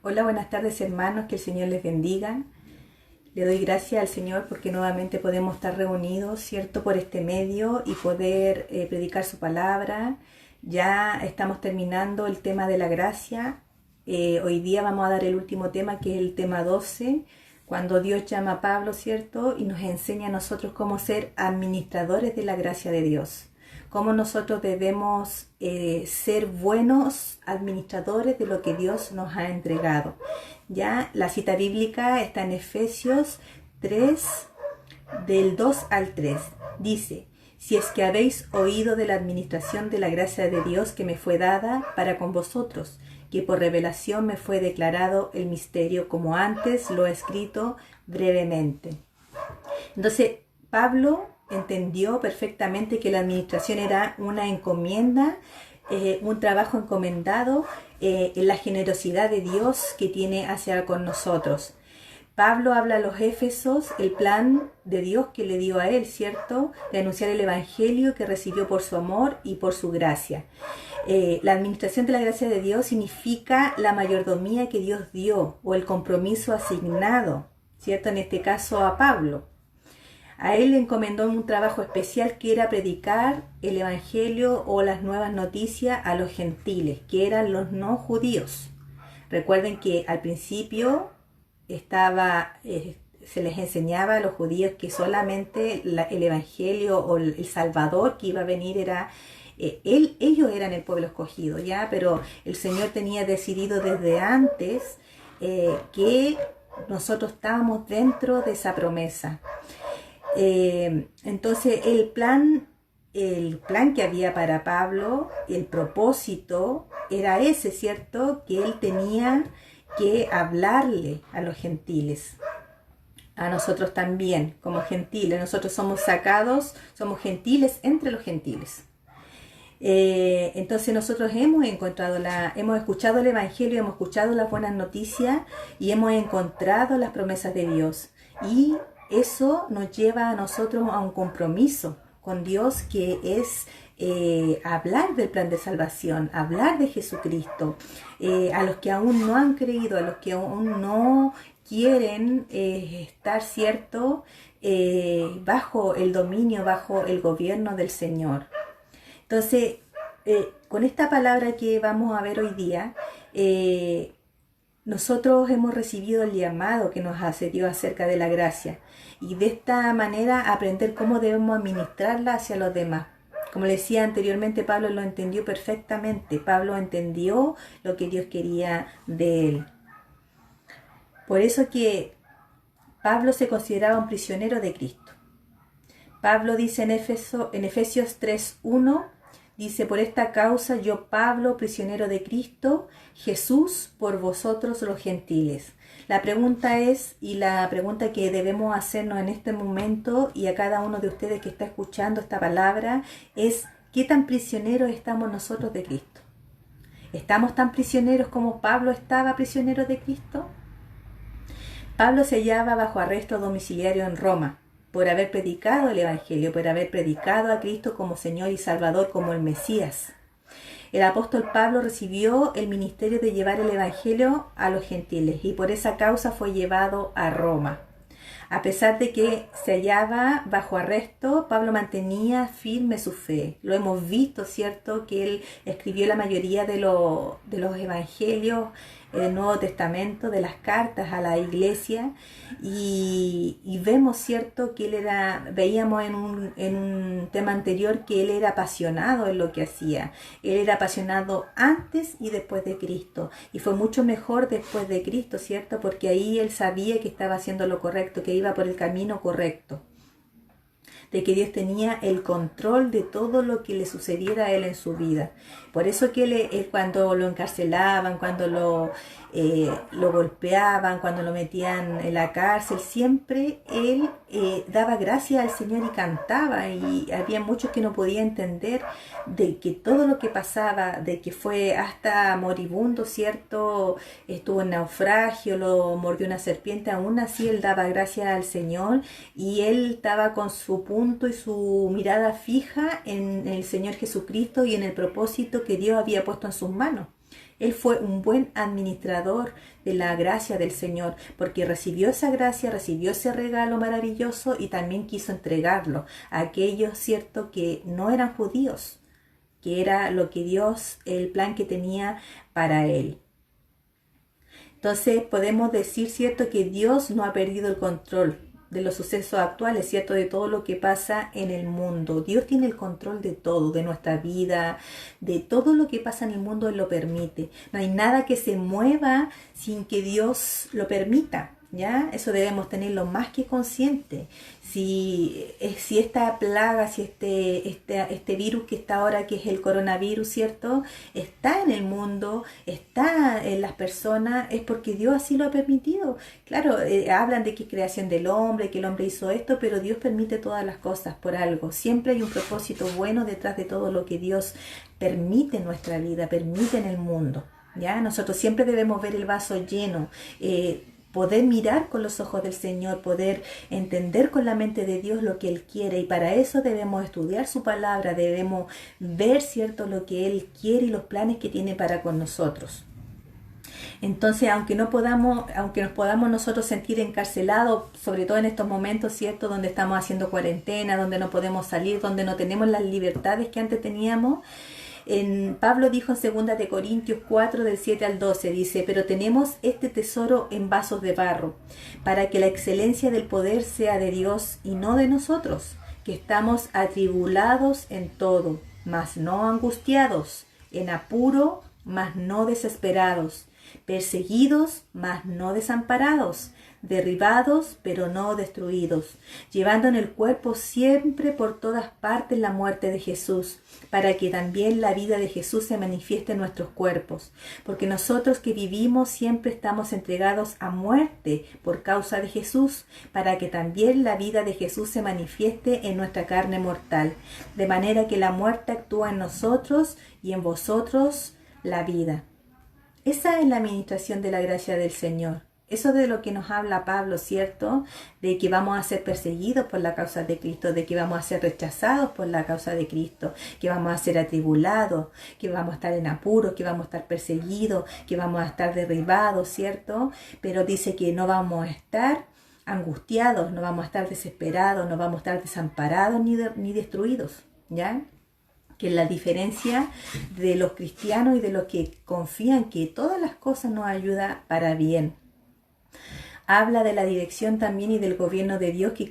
Hola, buenas tardes hermanos, que el Señor les bendiga. Le doy gracias al Señor porque nuevamente podemos estar reunidos, ¿cierto?, por este medio y poder predicar su palabra. Ya estamos terminando el tema de la gracia. Hoy día vamos a dar el último tema, que es el tema 12, cuando Dios llama a Pablo, ¿cierto?, y nos enseña a nosotros cómo ser administradores de la gracia de Dios. Cómo nosotros debemos ser buenos administradores de lo que Dios nos ha entregado. Ya la cita bíblica está en Efesios 3, del 2 al 3. Dice: si es que habéis oído de la administración de la gracia de Dios que me fue dada para con vosotros, que por revelación me fue declarado el misterio, como antes lo he escrito brevemente. Entonces, Pablo entendió perfectamente que la administración era una encomienda, un trabajo encomendado en la generosidad de Dios que tiene hacia con nosotros. Pablo habla a los Éfesos el plan de Dios que le dio a él, ¿cierto?, de anunciar el evangelio que recibió por su amor y por su gracia. La administración de la gracia de Dios significa la mayordomía que Dios dio o el compromiso asignado, ¿cierto?, en este caso a Pablo. A él le encomendó un trabajo especial, que era predicar el evangelio o las nuevas noticias a los gentiles, que eran los no judíos. Recuerden que al principio se les enseñaba a los judíos que solamente el evangelio o el Salvador que iba a venir era ellos eran el pueblo escogido, ¿ya? Pero el Señor tenía decidido desde antes que nosotros estábamos dentro de esa promesa. Entonces el plan que había para Pablo, el propósito era ese, ¿cierto?, que él tenía que hablarle a los gentiles, a nosotros también como gentiles. Nosotros somos gentiles entre los gentiles. Entonces nosotros hemos escuchado el evangelio, hemos escuchado las buenas noticias y hemos encontrado las promesas de Dios, y eso nos lleva a nosotros a un compromiso con Dios, que es hablar del plan de salvación, hablar de Jesucristo, a los que aún no han creído, a los que aún no quieren estar, ¿cierto?, bajo el dominio, bajo el gobierno del Señor. Entonces, con esta palabra que vamos a ver hoy día, nosotros hemos recibido el llamado que nos hace Dios acerca de la gracia, y de esta manera aprender cómo debemos administrarla hacia los demás. Como le decía anteriormente, Pablo lo entendió perfectamente. Pablo entendió lo que Dios quería de él. Por eso que Pablo se consideraba un prisionero de Cristo. Pablo dice en Efesios 3:1, dice: por esta causa yo, Pablo, prisionero de Cristo Jesús, por vosotros los gentiles. La pregunta es, y la pregunta que debemos hacernos en este momento, y a cada uno de ustedes que está escuchando esta palabra, es: ¿qué tan prisioneros estamos nosotros de Cristo? ¿Estamos tan prisioneros como Pablo estaba prisionero de Cristo? Pablo se hallaba bajo arresto domiciliario en Roma, por haber predicado el evangelio, por haber predicado a Cristo como Señor y Salvador, como el Mesías. El apóstol Pablo recibió el ministerio de llevar el evangelio a los gentiles, y por esa causa fue llevado a Roma. A pesar de que se hallaba bajo arresto, Pablo mantenía firme su fe. Lo hemos visto, ¿cierto?, que él escribió la mayoría de los evangelios del Nuevo Testamento, de las cartas a la iglesia, y vemos, ¿cierto?, que veíamos en un tema anterior que él era apasionado en lo que hacía. Él era apasionado antes y después de Cristo, y fue mucho mejor después de Cristo, ¿cierto?, porque ahí él sabía que estaba haciendo lo correcto, que iba por el camino correcto, de que Dios tenía el control de todo lo que le sucediera a él en su vida. Por eso que él cuando lo encarcelaban, cuando lo golpeaban, cuando lo metían en la cárcel, siempre él daba gracias al Señor y cantaba, y había muchos que no podían entender de que todo lo que pasaba, de que fue hasta moribundo, ¿cierto?, estuvo en naufragio, lo mordió una serpiente, aún así él daba gracias al Señor, y él estaba con su punto y su mirada fija en el Señor Jesucristo y en el propósito que Dios había puesto en sus manos. Él fue un buen administrador de la gracia del Señor, porque recibió esa gracia, recibió ese regalo maravilloso y también quiso entregarlo a aquellos, cierto, que no eran judíos, que era lo que Dios, el plan que tenía para él. Entonces podemos decir, cierto, que Dios no ha perdido el control de los sucesos actuales, cierto, de todo lo que pasa en el mundo. Dios tiene el control de todo, de nuestra vida, de todo lo que pasa en el mundo, Él lo permite. No hay nada que se mueva sin que Dios lo permita, ¿ya? Eso debemos tenerlo más que consciente. Si esta plaga, si este virus que está ahora, que es el coronavirus, ¿cierto?, está en el mundo, está en las personas, es porque Dios así lo ha permitido. Claro, hablan de que es creación del hombre, que el hombre hizo esto, pero Dios permite todas las cosas por algo. Siempre hay un propósito bueno detrás de todo lo que Dios permite en nuestra vida, permite en el mundo, ¿ya? Nosotros siempre debemos ver el vaso lleno, poder mirar con los ojos del Señor, poder entender con la mente de Dios lo que Él quiere, y para eso debemos estudiar su palabra, debemos ver, cierto, lo que Él quiere y los planes que tiene para con nosotros. Entonces, aunque nos podamos nosotros sentir encarcelados, sobre todo en estos momentos, cierto, donde estamos haciendo cuarentena, donde no podemos salir, donde no tenemos las libertades que antes teníamos, Pablo dijo en 2 de Corintios 4, del 7 al 12, dice: pero tenemos este tesoro en vasos de barro, para que la excelencia del poder sea de Dios y no de nosotros, que estamos atribulados en todo, mas no angustiados, en apuro, mas no desesperados, perseguidos, mas no desamparados, derribados, pero no destruidos, llevando en el cuerpo siempre por todas partes la muerte de Jesús, para que también la vida de Jesús se manifieste en nuestros cuerpos. Porque nosotros que vivimos siempre estamos entregados a muerte por causa de Jesús, para que también la vida de Jesús se manifieste en nuestra carne mortal, de manera que la muerte actúa en nosotros y en vosotros la vida. Esa es la administración de la gracia del Señor. Eso de lo que nos habla Pablo, ¿cierto? De que vamos a ser perseguidos por la causa de Cristo, de que vamos a ser rechazados por la causa de Cristo, que vamos a ser atribulados, que vamos a estar en apuros, que vamos a estar perseguidos, que vamos a estar derribados, ¿cierto? Pero dice que no vamos a estar angustiados, no vamos a estar desesperados, no vamos a estar desamparados ni destruidos, ¿ya? Que es la diferencia de los cristianos y de los que confían que todas las cosas nos ayudan para bien. Habla de la dirección también y del gobierno de Dios, que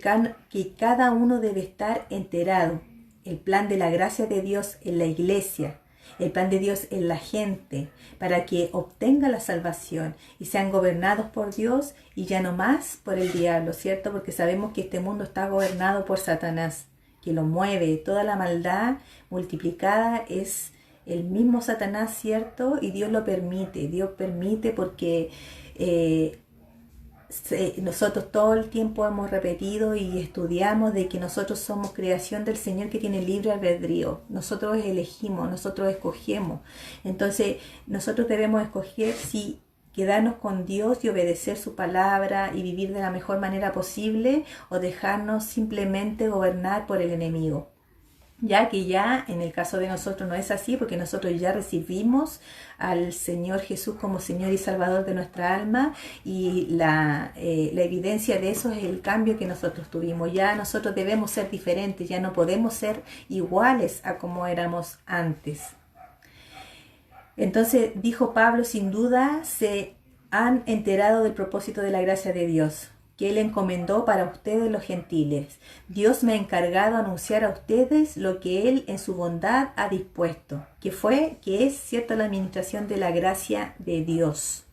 cada uno debe estar enterado. El plan de la gracia de Dios en la iglesia, el plan de Dios en la gente, para que obtenga la salvación y sean gobernados por Dios y ya no más por el diablo, ¿cierto? Porque sabemos que este mundo está gobernado por Satanás, que lo mueve. Toda la maldad multiplicada es el mismo Satanás, ¿cierto? Y Dios lo permite. Dios permite porque nosotros todo el tiempo hemos repetido y estudiamos de que nosotros somos creación del Señor, que tiene libre albedrío. Nosotros elegimos, nosotros escogemos. Entonces nosotros debemos escoger si quedarnos con Dios y obedecer su palabra y vivir de la mejor manera posible, o dejarnos simplemente gobernar por el enemigo. Ya que ya en el caso de nosotros no es así, porque nosotros ya recibimos al Señor Jesús como Señor y Salvador de nuestra alma, y la evidencia de eso es el cambio que nosotros tuvimos. Ya nosotros debemos ser diferentes, ya no podemos ser iguales a como éramos antes. Entonces dijo Pablo: sin duda se han enterado del propósito de la gracia de Dios, que Él encomendó para ustedes los gentiles. Dios me ha encargado anunciar a ustedes lo que Él en su bondad ha dispuesto, que es, cierto, la administración de la gracia de Dios.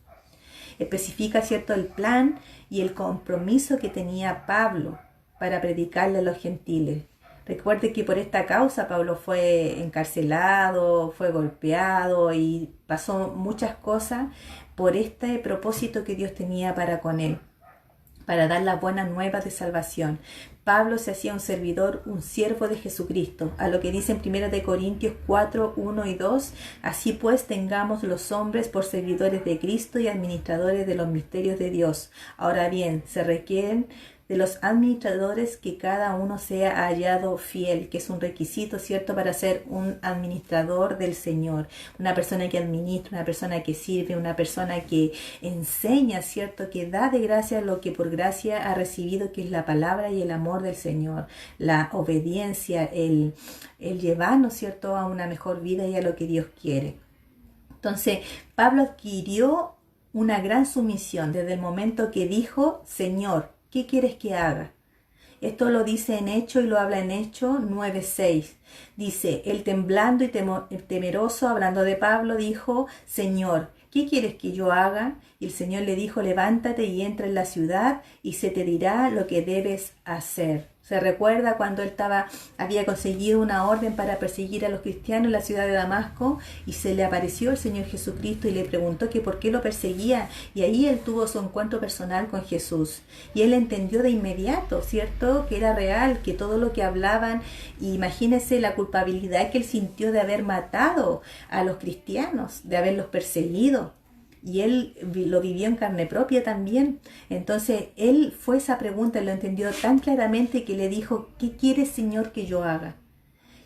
Especifica, cierto, el plan y el compromiso que tenía Pablo para predicarle a los gentiles. Recuerde que por esta causa Pablo fue encarcelado, fue golpeado y pasó muchas cosas por este propósito que Dios tenía para con él, para dar las buenas nuevas de salvación. Pablo se hacía un servidor, un siervo de Jesucristo, a lo que dice en 1 de Corintios 4, 1 y 2, así pues tengamos los hombres por servidores de Cristo y administradores de los misterios de Dios. Ahora bien, se requieren de los administradores que cada uno sea hallado fiel, que es un requisito, ¿cierto?, para ser un administrador del Señor, una persona que administra, una persona que sirve, una persona que enseña, ¿cierto?, que da de gracia lo que por gracia ha recibido, que es la palabra y el amor del Señor, la obediencia, el llevarnos, ¿cierto?, a una mejor vida y a lo que Dios quiere. Entonces, Pablo adquirió una gran sumisión desde el momento que dijo: Señor, ¿qué quieres que haga? Esto lo dice en Hechos y lo habla en Hechos 9:6. Dice: él temblando y temeroso, hablando de Pablo, dijo: Señor, ¿qué quieres que yo haga? Y el Señor le dijo: levántate y entra en la ciudad y se te dirá lo que debes hacer. Se recuerda cuando él había conseguido una orden para perseguir a los cristianos en la ciudad de Damasco, y se le apareció el Señor Jesucristo y le preguntó que por qué lo perseguía, y ahí él tuvo su encuentro personal con Jesús. Y él entendió de inmediato, ¿cierto?, que era real, que todo lo que hablaban, imagínense la culpabilidad que él sintió de haber matado a los cristianos, de haberlos perseguido. Y él lo vivió en carne propia también. Entonces él fue esa pregunta y lo entendió tan claramente que le dijo: ¿qué quieres, Señor, que yo haga?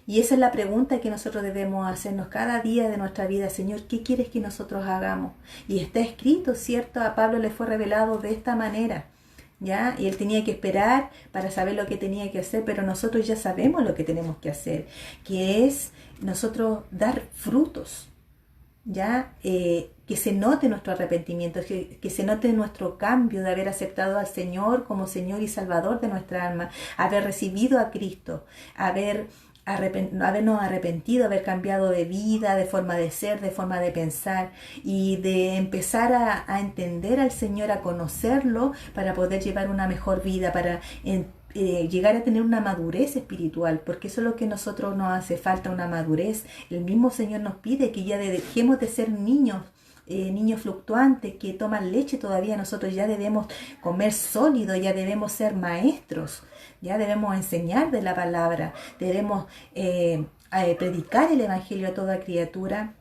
Y esa es la pregunta que nosotros debemos hacernos cada día de nuestra vida: Señor, ¿qué quieres que nosotros hagamos? Y está escrito, ¿cierto? A Pablo le fue revelado de esta manera, ¿ya? Y él tenía que esperar para saber lo que tenía que hacer, pero nosotros ya sabemos lo que tenemos que hacer, que es nosotros dar frutos, ¿ya? Que se note nuestro arrepentimiento, que se note nuestro cambio de haber aceptado al Señor como Señor y Salvador de nuestra alma, haber recibido a Cristo, habernos arrepentido, haber cambiado de vida, de forma de ser, de forma de pensar, y de empezar a entender al Señor, a conocerlo, para poder llevar una mejor vida, para llegar a tener una madurez espiritual, porque eso es lo que a nosotros nos hace falta, una madurez. El mismo Señor nos pide que ya dejemos de ser niños fluctuantes que toman leche todavía. Nosotros ya debemos comer sólido, ya debemos ser maestros, ya debemos enseñar de la palabra, debemos predicar el Evangelio a toda criatura,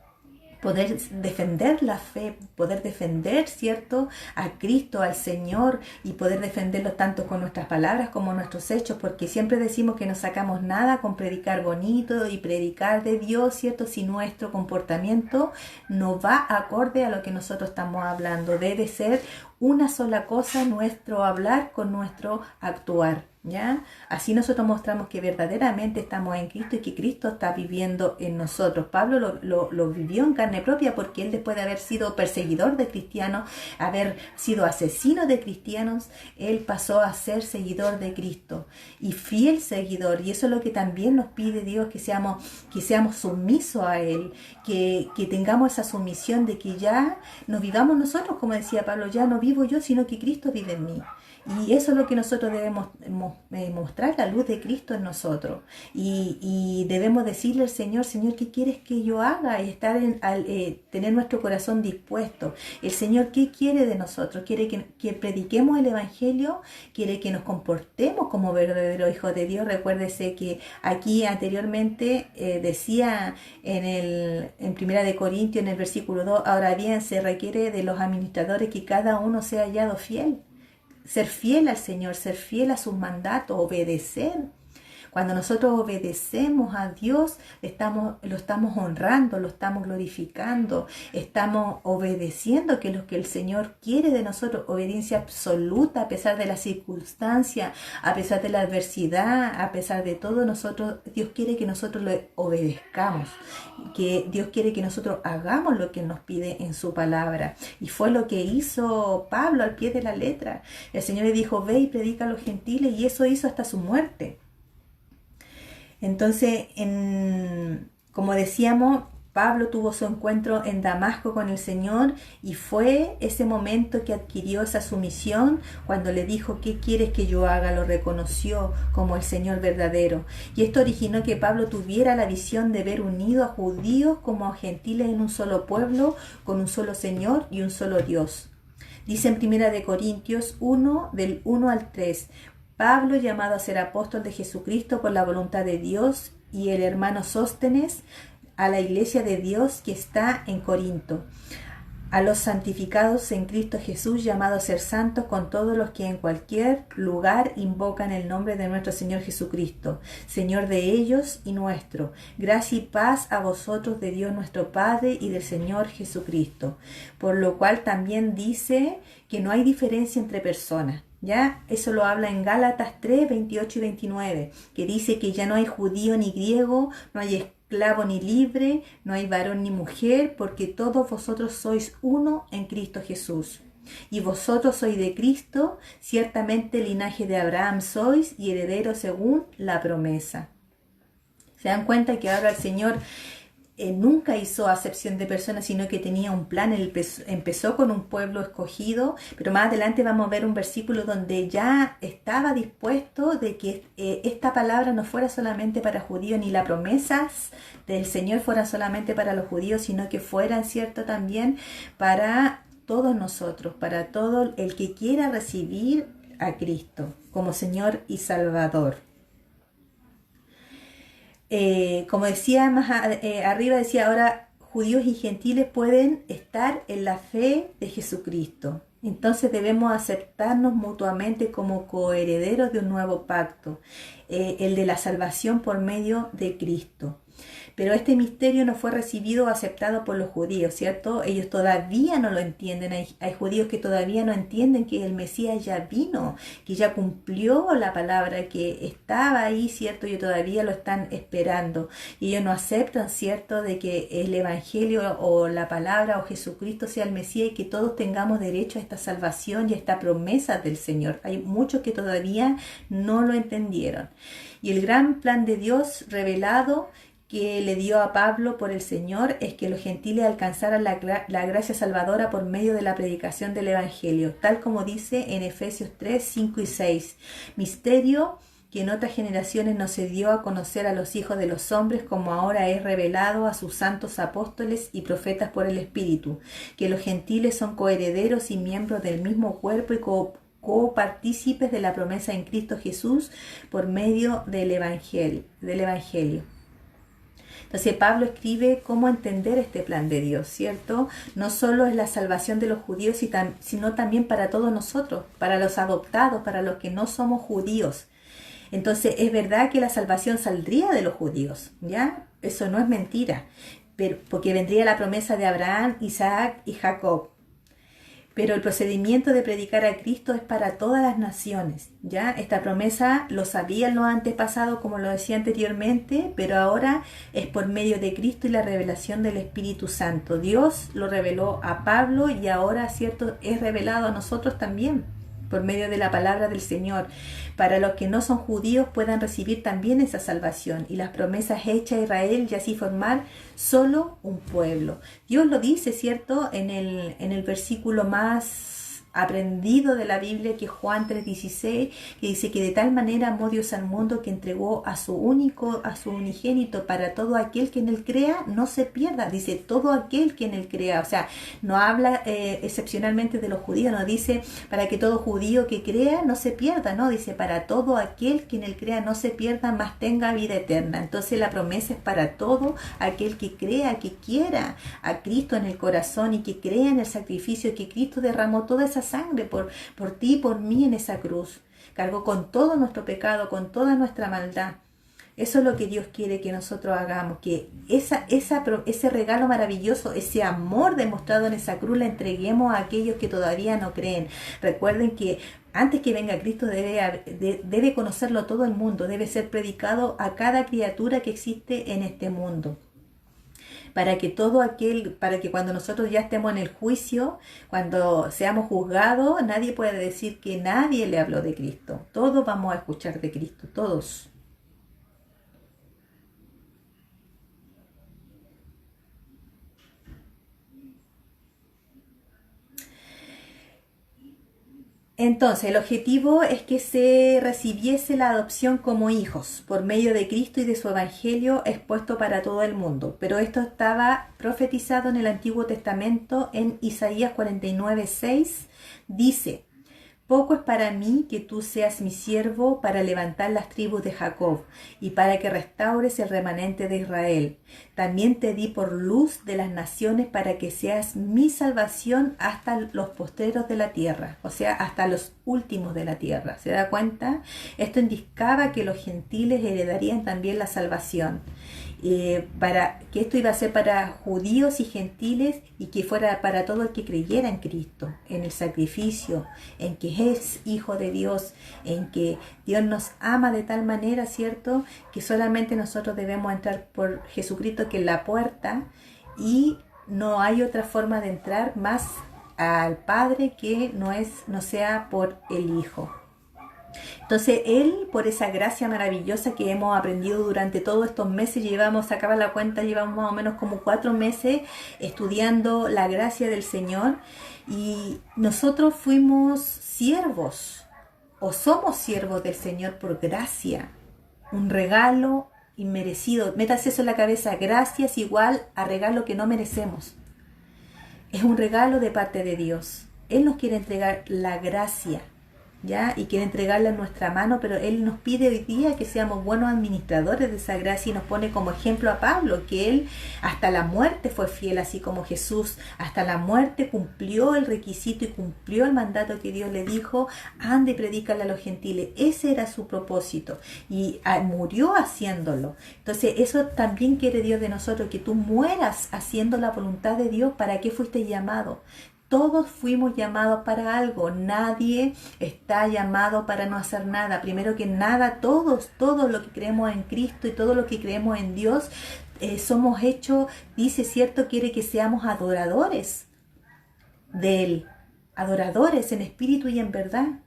poder defender la fe, poder defender, ¿cierto?, a Cristo, al Señor, y poder defenderlo tanto con nuestras palabras como nuestros hechos, porque siempre decimos que no sacamos nada con predicar bonito y predicar de Dios, ¿cierto?, si nuestro comportamiento no va acorde a lo que nosotros estamos hablando. Debe ser una sola cosa nuestro hablar con nuestro actuar, ¿ya? Así nosotros mostramos que verdaderamente estamos en Cristo y que Cristo está viviendo en nosotros. Pablo lo vivió en carne propia, porque él, después de haber sido perseguidor de cristianos, haber sido asesino de cristianos, él pasó a ser seguidor de Cristo y fiel seguidor. Y eso es lo que también nos pide Dios, que seamos sumisos a Él, que tengamos esa sumisión de que ya no vivamos nosotros, como decía Pablo: ya no vivo yo, sino que Cristo vive en mí. Y eso es lo que nosotros debemos mostrar, la luz de Cristo en nosotros. Y debemos decirle al Señor: Señor, ¿qué quieres que yo haga? Y estar tener nuestro corazón dispuesto. El Señor, ¿qué quiere de nosotros? Quiere que prediquemos el Evangelio, quiere que nos comportemos como verdaderos hijos de Dios. Recuérdese que aquí anteriormente decía en Primera de Corintios, en el versículo 2, ahora bien, se requiere de los administradores que cada uno sea hallado fiel. Ser fiel al Señor, ser fiel a sus mandatos, obedecer. Cuando nosotros obedecemos a Dios, lo estamos honrando, lo estamos glorificando, estamos obedeciendo, que es lo que el Señor quiere de nosotros: obediencia absoluta a pesar de la circunstancia, a pesar de la adversidad, a pesar de todo. Dios quiere que nosotros le obedezcamos, que Dios quiere que nosotros hagamos lo que Él nos pide en su palabra. Y fue lo que hizo Pablo al pie de la letra. El Señor le dijo: ve y predica a los gentiles, y eso hizo hasta su muerte. Entonces, como decíamos, Pablo tuvo su encuentro en Damasco con el Señor, y fue ese momento que adquirió esa sumisión cuando le dijo: ¿qué quieres que yo haga? Lo reconoció como el Señor verdadero. Y esto originó que Pablo tuviera la visión de ver unido a judíos como a gentiles en un solo pueblo, con un solo Señor y un solo Dios. Dice en 1 Corintios 1, del 1 al 3, Pablo, llamado a ser apóstol de Jesucristo por la voluntad de Dios, y el hermano Sóstenes, a la iglesia de Dios que está en Corinto. a los santificados en Cristo Jesús, llamados a ser santos con todos los que en cualquier lugar invocan el nombre de nuestro Señor Jesucristo, Señor de ellos y nuestro. Gracia y paz a vosotros de Dios nuestro Padre y del Señor Jesucristo. Por lo cual también dice que no hay diferencia entre personas. ¿Ya? Eso lo habla en Gálatas 3, 28 y 29, que dice que ya no hay judío ni griego, no hay esclavo ni libre, no hay varón ni mujer, porque todos vosotros sois uno en Cristo Jesús. Y vosotros sois de Cristo, ciertamente linaje de Abraham sois y herederos según la promesa. ¿Se dan cuenta que ahora el Señor nunca hizo acepción de personas, sino que tenía un plan? Él empezó con un pueblo escogido, pero más adelante vamos a ver un versículo donde ya estaba dispuesto de que esta palabra no fuera solamente para judíos, ni las promesas del Señor fueran solamente para los judíos, sino que fueran, cierto, también para todos nosotros, para todo el que quiera recibir a Cristo como Señor y Salvador. Como decía más arriba, decía ahora judíos y gentiles pueden estar en la fe de Jesucristo. Entonces debemos aceptarnos mutuamente como coherederos de un nuevo pacto, el de la salvación por medio de Cristo. Pero este misterio no fue recibido o aceptado por los judíos, ¿cierto? Ellos todavía no lo entienden. Hay judíos que todavía no entienden que el Mesías ya vino, que ya cumplió la palabra, que estaba ahí, ¿cierto? Y todavía lo están esperando. Y ellos no aceptan, ¿cierto?, de que el Evangelio o la palabra o Jesucristo sea el Mesías y que todos tengamos derecho a esta salvación y a esta promesa del Señor. Hay muchos que todavía no lo entendieron. Y el gran plan de Dios revelado que le dio a Pablo por el Señor es que los gentiles alcanzaran la gracia salvadora por medio de la predicación del Evangelio, tal como dice en Efesios 3, 5 y 6. Misterio que en otras generaciones no se dio a conocer a los hijos de los hombres, como ahora es revelado a sus santos apóstoles y profetas por el Espíritu, que los gentiles son coherederos y miembros del mismo cuerpo y copartícipes de la promesa en Cristo Jesús por medio del Evangelio. Entonces Pablo escribe cómo entender este plan de Dios, ¿cierto? No solo es la salvación de los judíos, sino también para todos nosotros, para los adoptados, para los que no somos judíos. Entonces es verdad que la salvación saldría de los judíos, ¿ya? Eso no es mentira, porque vendría la promesa de Abraham, Isaac y Jacob. Pero el procedimiento de predicar a Cristo es para todas las naciones, ¿ya? Esta promesa lo sabían los antepasados, como lo decía anteriormente, pero ahora es por medio de Cristo y la revelación del Espíritu Santo. Dios lo reveló a Pablo y ahora, ¿cierto?, es revelado a nosotros también, por medio de la palabra del Señor, para los que no son judíos puedan recibir también esa salvación y las promesas hechas a Israel y así formar solo un pueblo. Dios lo dice, ¿cierto?, en el versículo más aprendido de la Biblia, que es Juan 3:16, que dice que de tal manera amó Dios al mundo que entregó a su unigénito para todo aquel que en él crea no se pierda. Dice todo aquel que en él crea, o sea, no habla excepcionalmente de los judíos, no dice para que todo judío que crea no se pierda, no, dice para todo aquel que en él crea no se pierda, mas tenga vida eterna. Entonces la promesa es para todo aquel que crea, que quiera a Cristo en el corazón y que crea en el sacrificio que Cristo derramó toda esa sangre por ti y por mí en esa cruz. Cargó con todo nuestro pecado, con toda nuestra maldad. Eso es lo que Dios quiere que nosotros hagamos, que ese regalo maravilloso, ese amor demostrado en esa cruz, la entreguemos a aquellos que todavía no creen. Recuerden que antes que venga Cristo debe conocerlo todo el mundo, debe ser predicado a cada criatura que existe en este mundo. Para que cuando nosotros ya estemos en el juicio, cuando seamos juzgados, nadie pueda decir que nadie le habló de Cristo. Todos vamos a escuchar de Cristo, todos. Entonces, el objetivo es que se recibiese la adopción como hijos por medio de Cristo y de su Evangelio expuesto para todo el mundo. Pero esto estaba profetizado en el Antiguo Testamento en Isaías 49:6. Dice: Poco es para mí que tú seas mi siervo para levantar las tribus de Jacob y para que restaures el remanente de Israel. También te di por luz de las naciones para que seas mi salvación hasta los postreros de la tierra, o sea, hasta los últimos de la tierra. ¿Se da cuenta? Esto indicaba que los gentiles heredarían también la salvación. Para que esto iba a ser para judíos y gentiles y que fuera para todo el que creyera en Cristo, en el sacrificio, en que es hijo de Dios, en que Dios nos ama de tal manera, ¿cierto?, que solamente nosotros debemos entrar por Jesucristo, que es la puerta, y no hay otra forma de entrar más al Padre que no sea por el Hijo. Entonces Él, por esa gracia maravillosa que hemos aprendido durante todos estos meses, sacaba la cuenta, llevamos más o menos como 4 meses estudiando la gracia del Señor, y nosotros fuimos siervos, o somos siervos del Señor por gracia, un regalo inmerecido. Métase eso en la cabeza: gracia es igual a regalo que no merecemos. Es un regalo de parte de Dios. Él nos quiere entregar la gracia, ¿ya? Y quiere entregarla en nuestra mano, pero Él nos pide hoy día que seamos buenos administradores de esa gracia, y nos pone como ejemplo a Pablo, que él hasta la muerte fue fiel, así como Jesús hasta la muerte cumplió el requisito y cumplió el mandato que Dios le dijo: ande y predícale a los gentiles. Ese era su propósito y murió haciéndolo. Entonces eso también quiere Dios de nosotros, que tú mueras haciendo la voluntad de Dios. ¿Para qué fuiste llamado? Todos fuimos llamados para algo. Nadie está llamado para no hacer nada. Primero que nada, todos lo que creemos en Cristo y todo lo que creemos en Dios, somos hechos, dice, cierto, quiere que seamos adoradores de Él. Adoradores en espíritu y en verdad.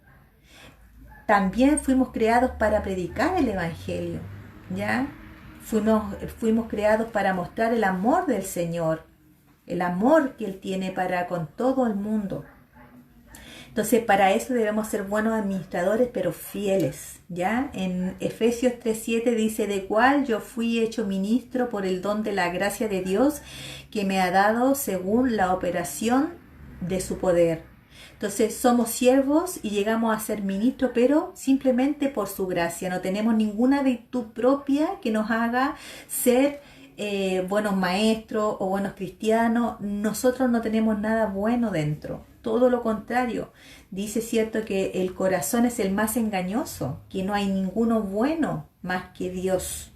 También fuimos creados para predicar el Evangelio, ¿ya? Fuimos creados para mostrar el amor del Señor, el amor que Él tiene para con todo el mundo. Entonces, para eso debemos ser buenos administradores, pero fieles, ¿ya? En Efesios 3:7 dice: de cual yo fui hecho ministro por el don de la gracia de Dios, que me ha dado según la operación de su poder. Entonces, somos siervos y llegamos a ser ministros, pero simplemente por su gracia. No tenemos ninguna virtud propia que nos haga ser buenos maestros o buenos cristianos. Nosotros no tenemos nada bueno dentro, todo lo contrario. Dice, cierto, que el corazón es el más engañoso, que no hay ninguno bueno más que Dios.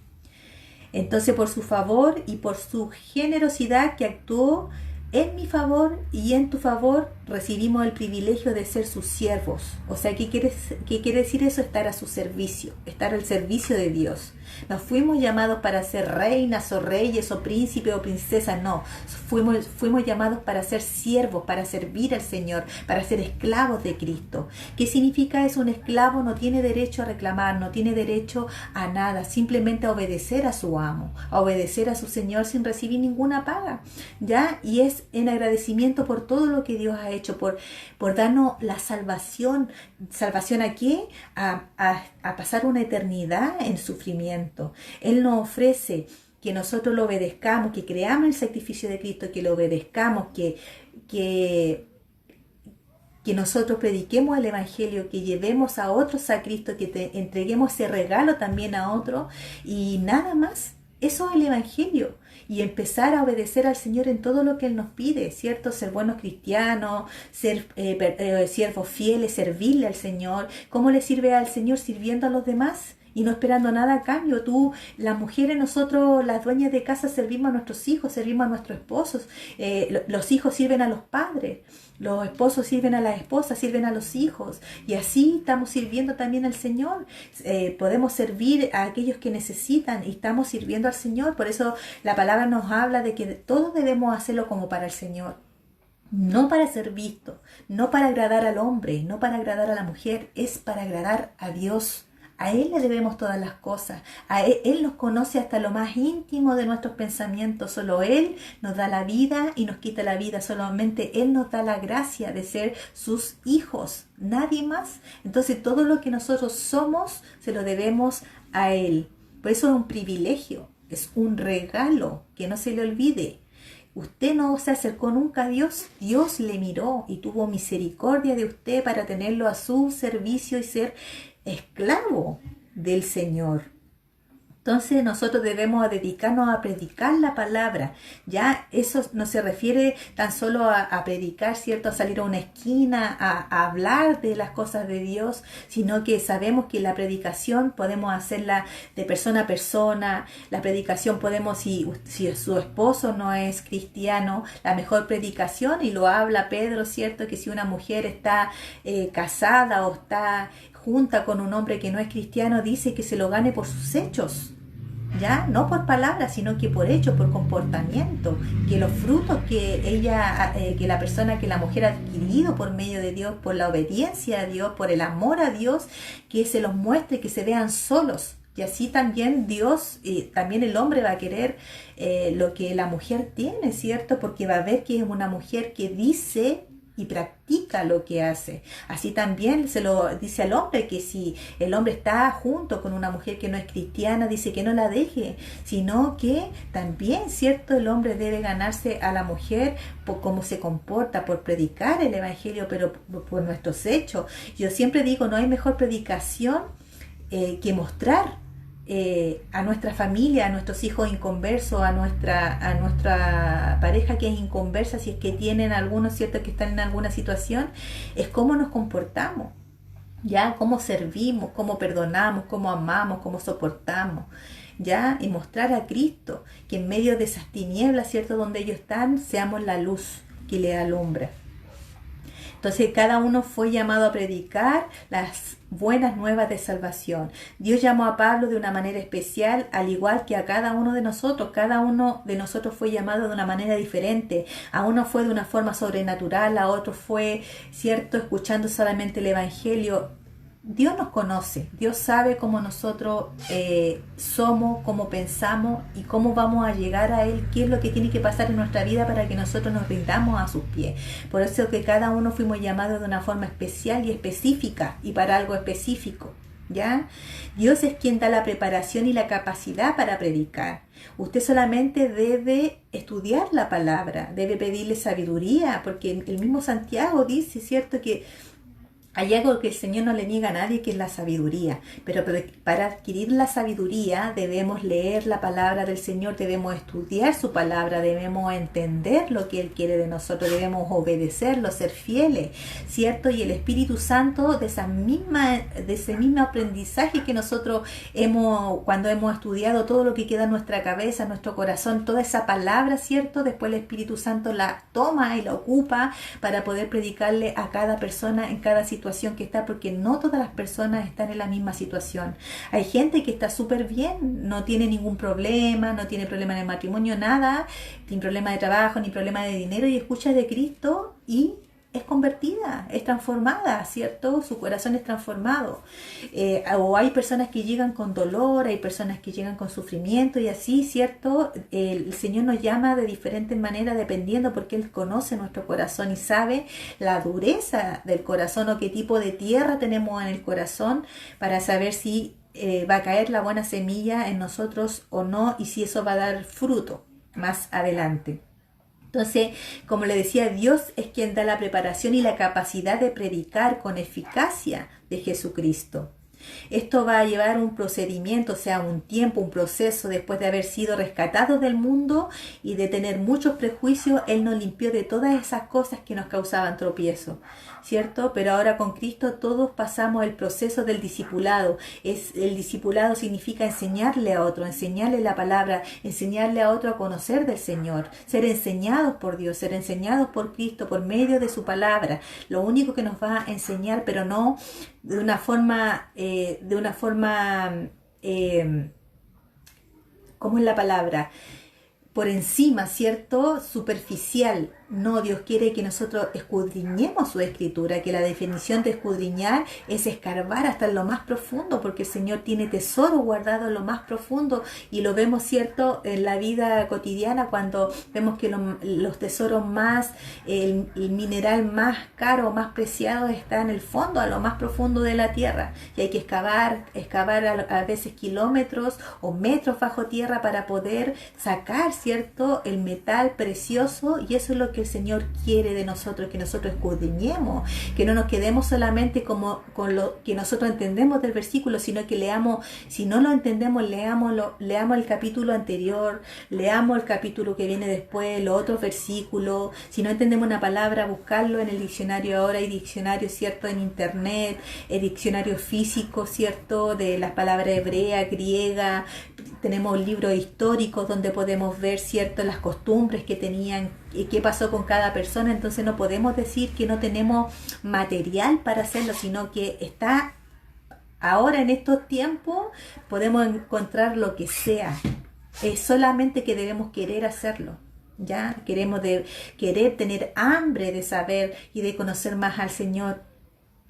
Entonces, por su favor y por su generosidad que actuó en mi favor y en tu favor, recibimos el privilegio de ser sus siervos. O sea, ¿qué quiere decir eso? Estar a su servicio, estar al servicio de Dios. No fuimos llamados para ser reinas o reyes o príncipes o princesas, no. Fuimos llamados para ser siervos, para servir al Señor, para ser esclavos de Cristo. ¿Qué significa eso? Un esclavo no tiene derecho a reclamar, no tiene derecho a nada, simplemente a obedecer a su amo, a obedecer a su Señor sin recibir ninguna paga, ¿ya? Y es en agradecimiento por todo lo que Dios ha hecho, por darnos la salvación. ¿Salvación a qué? A pasar una eternidad en sufrimiento. Él nos ofrece que nosotros lo obedezcamos, que creamos el sacrificio de Cristo, que lo obedezcamos, que nosotros prediquemos el Evangelio, que llevemos a otros a Cristo, que te entreguemos ese regalo también a otros, y nada más. Eso es el Evangelio. Y empezar a obedecer al Señor en todo lo que Él nos pide, ¿cierto? Ser buenos cristianos, ser siervos fieles, servirle al Señor. ¿Cómo le sirve al Señor? Sirviendo a los demás y no esperando nada a cambio. Tú, las mujeres, nosotros, las dueñas de casa, servimos a nuestros hijos, servimos a nuestros esposos. Los hijos sirven a los padres. Los esposos sirven a las esposas, sirven a los hijos, y así estamos sirviendo también al Señor. Podemos servir a aquellos que necesitan y estamos sirviendo al Señor. Por eso la palabra nos habla de que todos debemos hacerlo como para el Señor. No para ser visto, no para agradar al hombre, no para agradar a la mujer, es para agradar a Dios. A Él le debemos todas las cosas. Él nos conoce hasta lo más íntimo de nuestros pensamientos. Solo Él nos da la vida y nos quita la vida. Solamente Él nos da la gracia de ser sus hijos. Nadie más. Entonces todo lo que nosotros somos se lo debemos a Él. Por eso es un privilegio, es un regalo, que no se le olvide. Usted no se acercó nunca a Dios, Dios le miró y tuvo misericordia de usted para tenerlo a su servicio y ser esclavo del Señor. Entonces nosotros debemos dedicarnos a predicar la palabra. Ya eso no se refiere tan solo a predicar, ¿cierto? A salir a una esquina, a hablar de las cosas de Dios, sino que sabemos que la predicación podemos hacerla de persona a persona. La predicación podemos, si su esposo no es cristiano, la mejor predicación, y lo habla Pedro, ¿cierto? Que si una mujer está casada o está junta con un hombre que no es cristiano, dice que se lo gane por sus hechos, ya no por palabras, sino que por hechos, por comportamiento, que los frutos que ella, que la persona, que la mujer ha adquirido por medio de Dios, por la obediencia a Dios, por el amor a Dios, que se los muestre, que se vean solos. Y así también Dios, también el hombre va a querer lo que la mujer tiene, ¿cierto? Porque va a ver que es una mujer que dice y practica lo que hace. Así también se lo dice al hombre, que si el hombre está junto con una mujer que no es cristiana, dice que no la deje, sino que también, ¿cierto? El hombre debe ganarse a la mujer por cómo se comporta, por predicar el evangelio, pero por nuestros hechos. Yo siempre digo, no hay mejor predicación que mostrar a nuestra familia, a nuestros hijos inconversos, a nuestra pareja que es inconversa, si es que tienen algunos, ¿cierto?, que están en alguna situación, es cómo nos comportamos, ya, cómo servimos, cómo perdonamos, cómo amamos, cómo soportamos, ya, y mostrar a Cristo, que en medio de esas tinieblas, ¿cierto?, donde ellos están, seamos la luz que le alumbra. Entonces cada uno fue llamado a predicar las buenas nuevas de salvación. Dios llamó a Pablo de una manera especial, al igual que a cada uno de nosotros. Cada uno de nosotros fue llamado de una manera diferente. A uno fue de una forma sobrenatural, a otro fue, ¿cierto?, escuchando solamente el Evangelio. Dios nos conoce, Dios sabe cómo nosotros somos, cómo pensamos y cómo vamos a llegar a Él, qué es lo que tiene que pasar en nuestra vida para que nosotros nos rindamos a sus pies. Por eso que cada uno fuimos llamados de una forma especial y específica y para algo específico, ¿ya? Dios es quien da la preparación y la capacidad para predicar. Usted solamente debe estudiar la palabra, debe pedirle sabiduría, porque el mismo Santiago dice, ¿cierto?, que hay algo que el Señor no le niega a nadie, que es la sabiduría. Pero para adquirir la sabiduría debemos leer la palabra del Señor, debemos estudiar su palabra, debemos entender lo que Él quiere de nosotros, debemos obedecerlo, ser fieles, ¿cierto? Y el Espíritu Santo, de ese mismo aprendizaje que nosotros cuando hemos estudiado todo lo que queda en nuestra cabeza, en nuestro corazón, toda esa palabra, ¿cierto? Después el Espíritu Santo la toma y la ocupa para poder predicarle a cada persona en cada situación que está, porque no todas las personas están en la misma situación. Hay gente que está súper bien, no tiene ningún problema, no tiene problema en el matrimonio, nada, ni problema de trabajo, ni problema de dinero, y escucha de Cristo y es convertida, es transformada, ¿cierto? Su corazón es transformado. O hay personas que llegan con dolor, hay personas que llegan con sufrimiento y así, ¿cierto? El Señor nos llama de diferentes maneras dependiendo, porque Él conoce nuestro corazón y sabe la dureza del corazón o qué tipo de tierra tenemos en el corazón para saber si va a caer la buena semilla en nosotros o no, y si eso va a dar fruto más adelante. Entonces, como le decía, Dios es quien da la preparación y la capacidad de predicar con eficacia de Jesucristo. Esto va a llevar un procedimiento, o sea, un tiempo, un proceso. Después de haber sido rescatados del mundo y de tener muchos prejuicios, Él nos limpió de todas esas cosas que nos causaban tropiezo, ¿cierto? Pero ahora con Cristo todos pasamos el proceso del discipulado. El discipulado significa enseñarle a otro, enseñarle la palabra, enseñarle a otro a conocer del Señor, ser enseñados por Dios, ser enseñados por Cristo por medio de su palabra. Lo único que nos va a enseñar, pero no de una forma, ¿cómo es la palabra? Por encima, ¿cierto? Superficial. No, Dios quiere que nosotros escudriñemos su escritura, que la definición de escudriñar es escarbar hasta lo más profundo, porque el Señor tiene tesoro guardado en lo más profundo y lo vemos, ¿cierto?, en la vida cotidiana cuando vemos que los tesoros más, el mineral más caro, más preciado está en el fondo, a lo más profundo de la tierra, y hay que excavar a veces kilómetros o metros bajo tierra para poder sacar, ¿cierto?, el metal precioso, y eso es lo que el Señor quiere de nosotros, que nosotros escudriñemos, que no nos quedemos solamente con lo que nosotros entendemos del versículo, sino que leamos, si no lo entendemos, leamos el capítulo anterior, leamos el capítulo que viene después, los otros versículos. Si no entendemos una palabra, buscarlo en el diccionario. Ahora hay diccionarios, ¿cierto?, en internet, el diccionario físico, ¿cierto?, de las palabras hebreas, griegas. Tenemos libros históricos donde podemos ver, ¿cierto?, las costumbres que tenían y qué pasó con cada persona. Entonces no podemos decir que no tenemos material para hacerlo, sino que está ahora en estos tiempos, podemos encontrar lo que sea. Es solamente que debemos querer hacerlo. ¿Ya? Querer tener hambre de saber y de conocer más al Señor.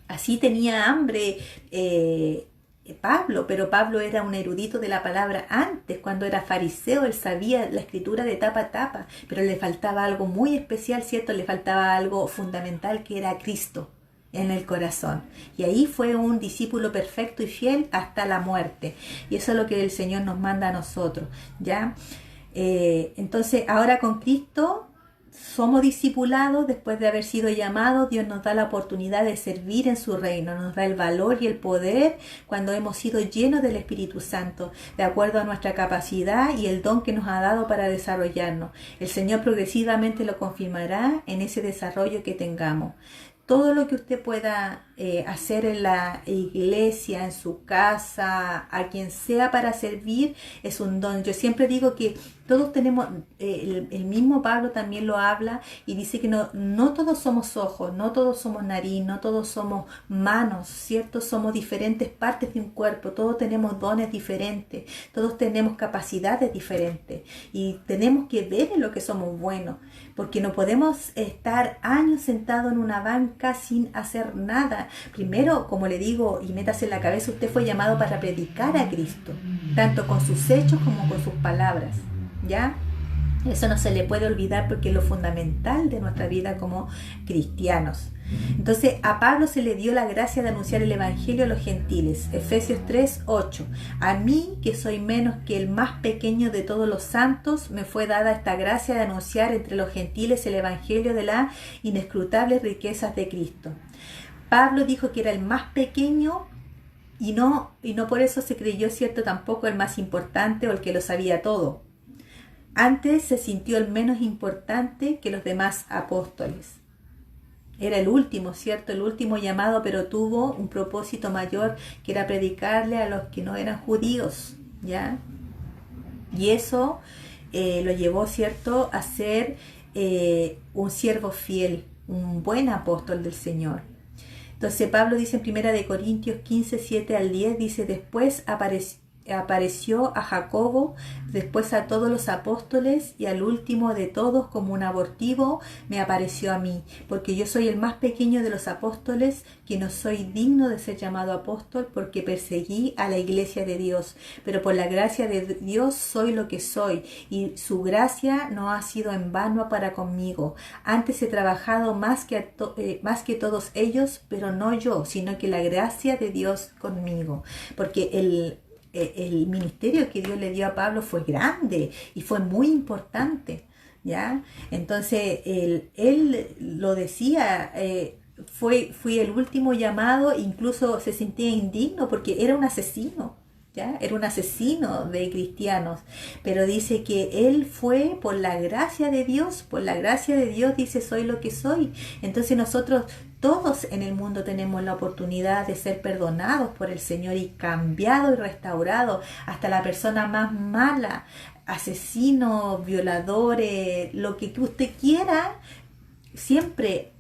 Así tenía hambre Pablo, pero Pablo era un erudito de la palabra antes, cuando era fariseo, él sabía la escritura de tapa a tapa, pero le faltaba algo muy especial, ¿cierto? Le faltaba algo fundamental, que era Cristo en el corazón. Y ahí fue un discípulo perfecto y fiel hasta la muerte. Y eso es lo que el Señor nos manda a nosotros, ¿ya? Entonces ahora con Cristo somos discipulados. Después de haber sido llamados, Dios nos da la oportunidad de servir en su reino, nos da el valor y el poder cuando hemos sido llenos del Espíritu Santo, de acuerdo a nuestra capacidad y el don que nos ha dado para desarrollarnos. El Señor progresivamente lo confirmará en ese desarrollo que tengamos. Todo lo que usted pueda hacer en la iglesia, en su casa, a quien sea para servir, es un don. Yo siempre digo que todos tenemos, el mismo Pablo también lo habla y dice que no todos somos ojos, no todos somos nariz, no todos somos manos, ¿cierto? Somos diferentes partes de un cuerpo, todos tenemos dones diferentes, todos tenemos capacidades diferentes y tenemos que ver en lo que somos buenos, porque no podemos estar años sentados en una banca sin hacer nada. Primero, como le digo, y métase en la cabeza, usted fue llamado para predicar a Cristo, tanto con sus hechos como con sus palabras, ¿ya? Eso no se le puede olvidar porque es lo fundamental de nuestra vida como cristianos. Entonces a Pablo se le dio la gracia de anunciar el Evangelio a los gentiles. Efesios 3:8. A mí, que soy menos que el más pequeño de todos los santos, me fue dada esta gracia de anunciar entre los gentiles el Evangelio de las inescrutables riquezas de Cristo. Pablo dijo que era el más pequeño y no por eso se creyó, ¿cierto?, tampoco el más importante o el que lo sabía todo. Antes se sintió el menos importante que los demás apóstoles. Era el último, ¿cierto? El último llamado, pero tuvo un propósito mayor, que era predicarle a los que no eran judíos, ¿ya? Y eso lo llevó, ¿cierto?, a ser un siervo fiel, un buen apóstol del Señor. Entonces Pablo dice en 1 Corintios 15, 7 al 10, dice: después apareció a Jacobo, después a todos los apóstoles, y al último de todos, como un abortivo, me apareció a mí, porque yo soy el más pequeño de los apóstoles, que no soy digno de ser llamado apóstol, porque perseguí a la iglesia de Dios, pero por la gracia de Dios soy lo que soy, y su gracia no ha sido en vano para conmigo. Antes he trabajado más que todos ellos, pero no yo, sino que la gracia de Dios conmigo, porque el ministerio que Dios le dio a Pablo fue grande y fue muy importante, ¿ya? Entonces él lo decía, fui el último llamado, incluso se sentía indigno porque era un asesino, ¿ya? Era un asesino de cristianos, pero dice que él fue por la gracia de Dios, dice: soy lo que soy. Entonces nosotros todos en el mundo tenemos la oportunidad de ser perdonados por el Señor y cambiados y restaurados. Hasta la persona más mala, asesinos, violadores, lo que usted quiera, siempre,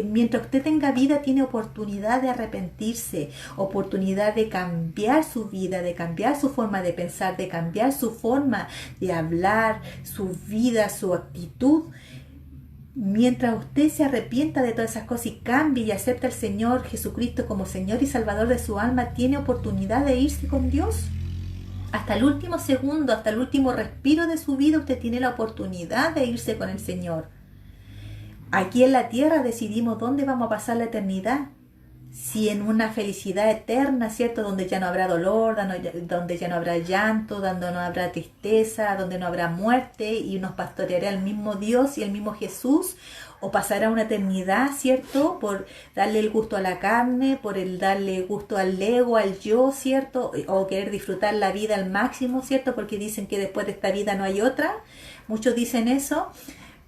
mientras usted tenga vida, tiene oportunidad de arrepentirse, oportunidad de cambiar su vida, de cambiar su forma de pensar, de cambiar su forma de hablar, su vida, su actitud. mientras usted se arrepienta de todas esas cosas y cambie y acepta al Señor Jesucristo como Señor y Salvador de su alma, tiene oportunidad de irse con Dios. Hasta el último segundo, hasta el último respiro de su vida, usted tiene la oportunidad de irse con el Señor. Aquí en la tierra decidimos dónde vamos a pasar la eternidad. Si en una felicidad eterna, ¿cierto? Donde ya no habrá dolor, donde ya no habrá llanto, donde no habrá tristeza, donde no habrá muerte y nos pastoreará el mismo Dios y el mismo Jesús, o pasará una eternidad, ¿cierto? Por darle el gusto a la carne, por el darle gusto al ego, al yo, ¿cierto? O querer disfrutar la vida al máximo, ¿cierto? Porque dicen que después de esta vida no hay otra. Muchos dicen eso.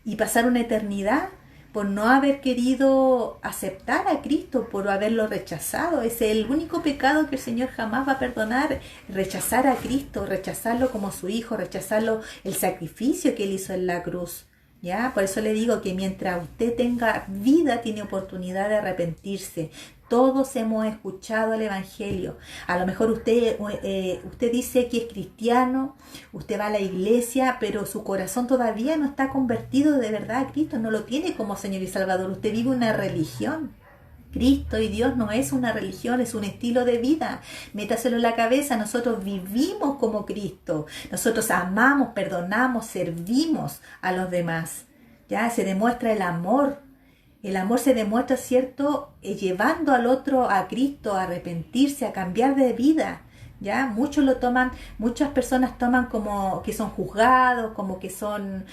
Y pasar una eternidad por no haber querido aceptar a Cristo, por haberlo rechazado. Es el único pecado que el Señor jamás va a perdonar, rechazar a Cristo, rechazarlo como su Hijo, rechazarlo, el sacrificio que Él hizo en la cruz. ¿Ya? Por eso le digo que mientras usted tenga vida, tiene oportunidad de arrepentirse. Todos hemos escuchado el Evangelio. A lo mejor usted dice que es cristiano, usted va a la iglesia, pero su corazón todavía no está convertido de verdad a Cristo, no lo tiene como Señor y Salvador. Usted vive una religión. Cristo y Dios no es una religión, es un estilo de vida. Métaselo en la cabeza, nosotros vivimos como Cristo. Nosotros amamos, perdonamos, servimos a los demás. Ya se demuestra el amor. El amor se demuestra, ¿cierto? Llevando al otro a Cristo, a arrepentirse, a cambiar de vida. ¿Ya? Muchas personas toman como que son juzgados, como que son,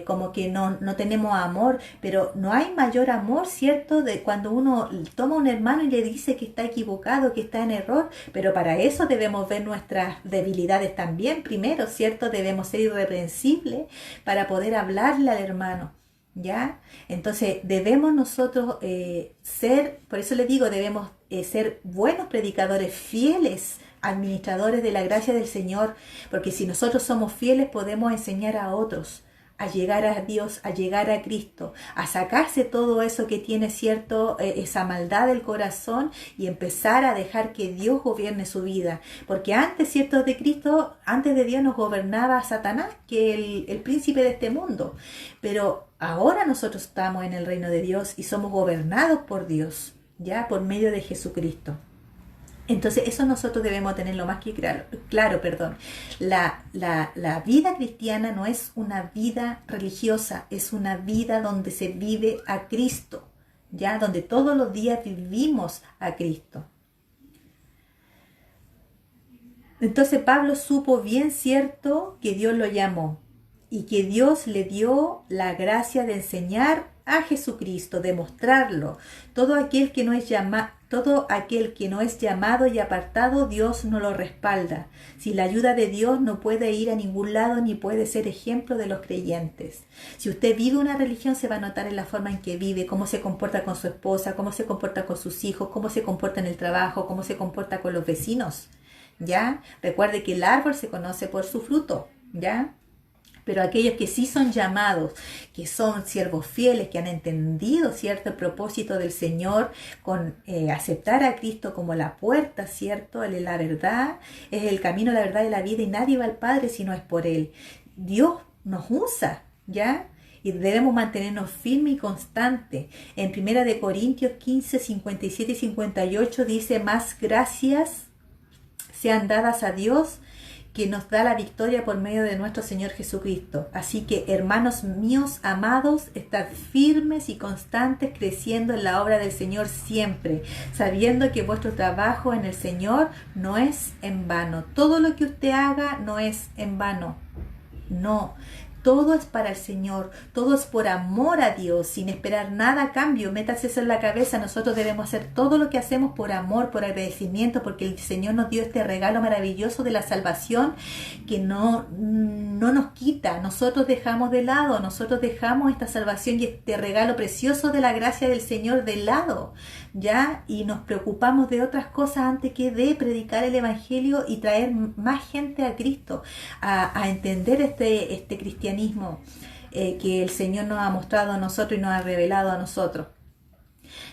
como que no tenemos amor, pero no hay mayor amor, ¿cierto? De cuando uno toma a un hermano y le dice que está equivocado, que está en error, pero para eso debemos ver nuestras debilidades también primero, ¿cierto? Debemos ser irreprensibles para poder hablarle al hermano. ¿Ya? Entonces debemos nosotros por eso les digo, debemos ser buenos predicadores, fieles administradores de la gracia del Señor, porque si nosotros somos fieles podemos enseñar a otros a llegar a Dios, a llegar a Cristo, a sacarse todo eso que tiene, ¿cierto? Esa maldad del corazón y empezar a dejar que Dios gobierne su vida. Porque antes, ¿cierto? De Cristo, antes de Dios nos gobernaba Satanás, que el príncipe de este mundo. Pero ahora nosotros estamos en el reino de Dios y somos gobernados por Dios, ¿ya? Por medio de Jesucristo. Entonces eso nosotros debemos tenerlo más que claro. La vida cristiana no es una vida religiosa, es una vida donde se vive a Cristo, ¿ya? Donde todos los días vivimos a Cristo. Entonces Pablo supo bien, ¿cierto?, que Dios lo llamó y que Dios le dio la gracia de enseñar a Jesucristo, de mostrarlo. Todo aquel que no es llamado y apartado, Dios no lo respalda. Sin la ayuda de Dios no puede ir a ningún lado ni puede ser ejemplo de los creyentes. Si usted vive una religión, se va a notar en la forma en que vive, cómo se comporta con su esposa, cómo se comporta con sus hijos, cómo se comporta en el trabajo, cómo se comporta con los vecinos. ¿Ya? Recuerde que el árbol se conoce por su fruto. ¿Ya? Pero aquellos que sí son llamados, que son siervos fieles, que han entendido, ¿cierto?, el propósito del Señor con aceptar a Cristo como la puerta, ¿cierto? Él es la verdad, es el camino, la verdad y la vida, y nadie va al Padre si no es por Él. Dios nos usa, ¿ya? Y debemos mantenernos firmes y constantes. En 1 Corintios 15, 57 y 58 dice: más gracias sean dadas a Dios, que nos da la victoria por medio de nuestro Señor Jesucristo. Así que, hermanos míos amados, estad firmes y constantes, creciendo en la obra del Señor siempre, sabiendo que vuestro trabajo en el Señor no es en vano. Todo lo que usted haga no es en vano. No. Todo es para el Señor, todo es por amor a Dios, sin esperar nada a cambio. Métase eso en la cabeza. Nosotros debemos hacer todo lo que hacemos por amor, por agradecimiento, porque el Señor nos dio este regalo maravilloso de la salvación que no nos quita. Nosotros dejamos de lado, nosotros dejamos esta salvación y este regalo precioso de la gracia del Señor de lado, ¿ya? Y nos preocupamos de otras cosas antes que de predicar el Evangelio y traer más gente a Cristo, a entender este cristianismo que el Señor nos ha mostrado a nosotros y nos ha revelado a nosotros.